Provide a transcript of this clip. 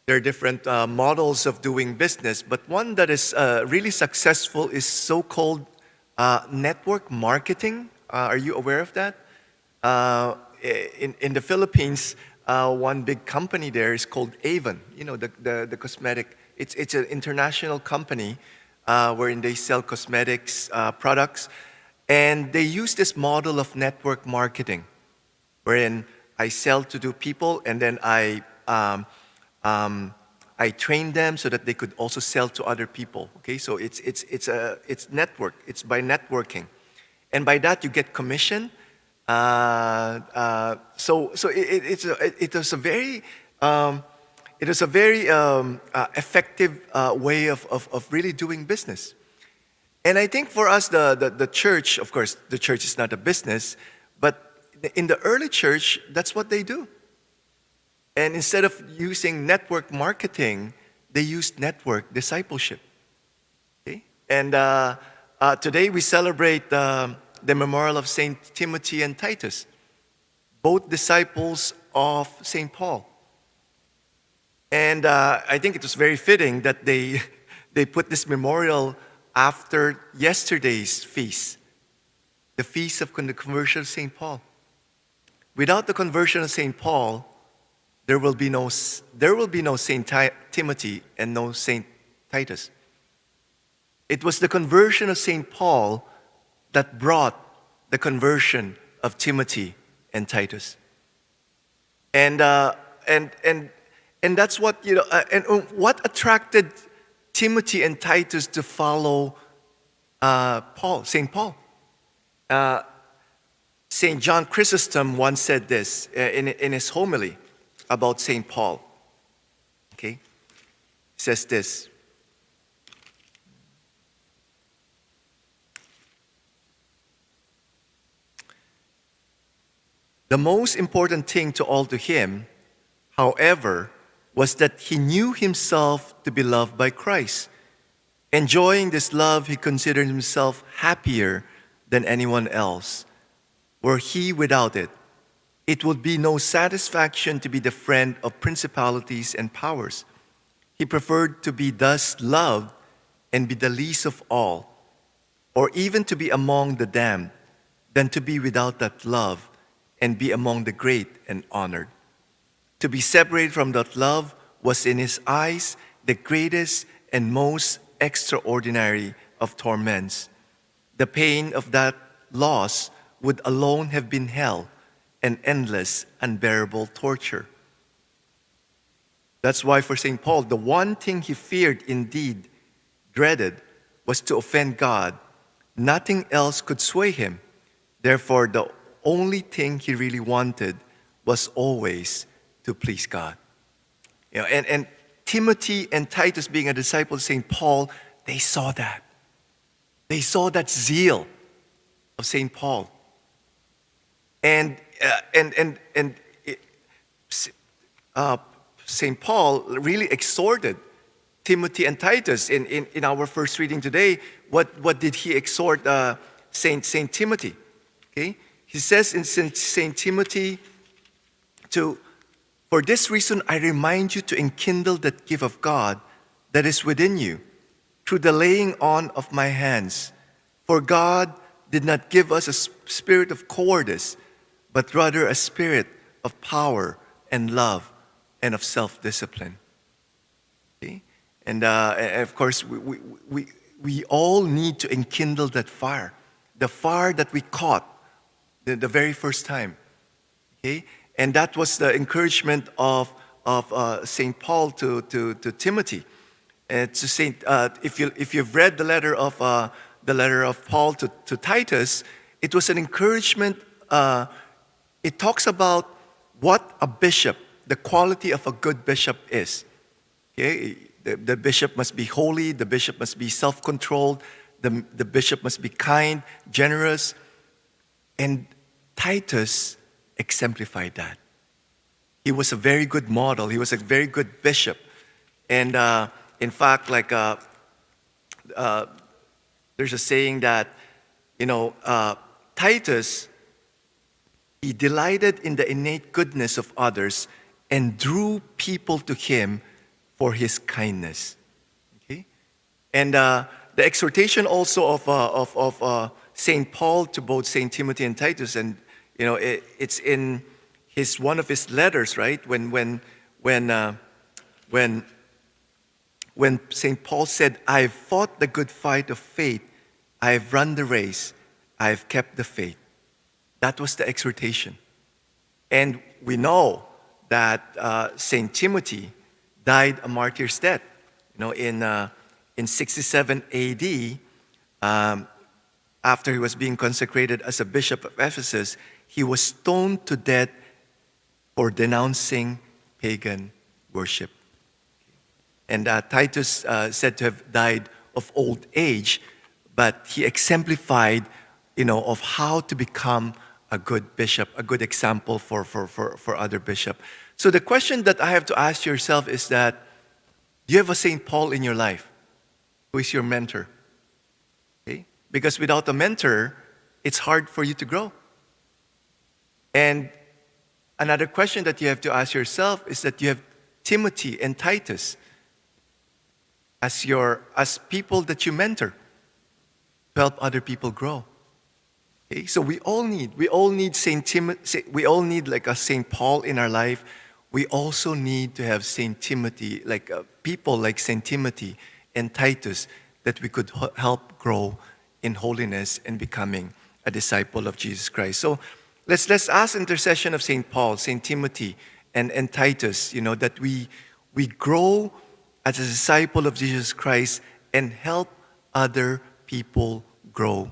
There are different models of doing business, but one that is really successful is so-called network marketing. Are you aware of that? Uh, in the Philippines, one big company there is called Avon. You know, the cosmetic. It's an international company wherein they sell cosmetics products, and they use this model of network marketing, wherein I sell to people, and then I train them so that they could also sell to other people. Okay, so it's network. It's by networking, and by that you get commission. It was a very effective way of really doing business. And I think for us, the church, of course, the church is not a business, but in the early church, that's what they do. And instead of using network marketing, they used network discipleship. Okay? And today we celebrate the memorial of Saint Timothy and Titus, both disciples of Saint Paul. And I think it was very fitting that they put this memorial after yesterday's feast, the feast of the conversion of Saint Paul. Without the conversion of Saint Paul, there will be no Saint Timothy and no Saint Titus. It was the conversion of Saint Paul that brought the conversion of Timothy and Titus. And that's what, and what attracted Timothy and Titus to follow Saint Paul. Saint John Chrysostom once said this in his homily about Saint Paul. Okay, he says this: the most important thing to him, however, was that he knew himself to be loved by Christ. Enjoying this love, he considered himself happier than anyone else. Were he without it, it would be no satisfaction to be the friend of principalities and powers. He preferred to be thus loved and be the least of all, or even to be among the damned, than to be without that love and be among the great and honored. To be separated from that love was in his eyes the greatest and most extraordinary of torments. The pain of that loss would alone have been hell, an endless, unbearable torture. That's why for St. Paul, the one thing he feared, indeed dreaded, was to offend God. Nothing else could sway him. Therefore, the only thing he really wanted was always to please God. And Timothy and Titus, being a disciple of St. Paul, they saw that. They saw that zeal of St. Paul. And St. Paul really exhorted Timothy and Titus. In our first reading today, what did he exhort Saint Timothy? Okay, he says in Saint Timothy, for this reason I remind you to enkindle that gift of God that is within you through the laying on of my hands. For God did not give us a spirit of cowardice, but rather a spirit of power and love and of self-discipline. Okay? And of course, we all need to enkindle that fire, the fire that we caught the very first time. Okay? And that was the encouragement of Saint Paul to Timothy. To Saint, if you've read the letter of Paul to Titus, it was an encouragement. It talks about what a bishop, the quality of a good bishop is. Okay? The bishop must be holy, the bishop must be self-controlled, the bishop must be kind, generous. And Titus exemplified that. He was a very good model. He was a very good bishop. And in fact, there's a saying that, Titus, he delighted in the innate goodness of others and drew people to him for his kindness. Okay? And the exhortation also of St. Paul to both St. Timothy and Titus, and it's in one of his letters, right? When St. Paul said, "I've fought the good fight of faith, I've run the race, I've kept the faith." That was the exhortation. And we know that St. Timothy died a martyr's death. In 67 AD, after he was being consecrated as a bishop of Ephesus, he was stoned to death for denouncing pagan worship. And Titus said to have died of old age, but he exemplified, of how to become a good bishop, a good example for other bishop. So the question that I have to ask yourself is that, do you have a St. Paul in your life who is your mentor? Okay? Because without a mentor, it's hard for you to grow. And another question that you have to ask yourself is that you have Timothy and Titus as people that you mentor to help other people grow. Okay? So we all need Saint Timothy. We all need like a Saint Paul in our life. We also need to have Saint Timothy, like people like Saint Timothy and Titus, that we could help grow in holiness and becoming a disciple of Jesus Christ. So let's ask intercession of Saint Paul, Saint Timothy, and Titus. That we grow as a disciple of Jesus Christ and help other people grow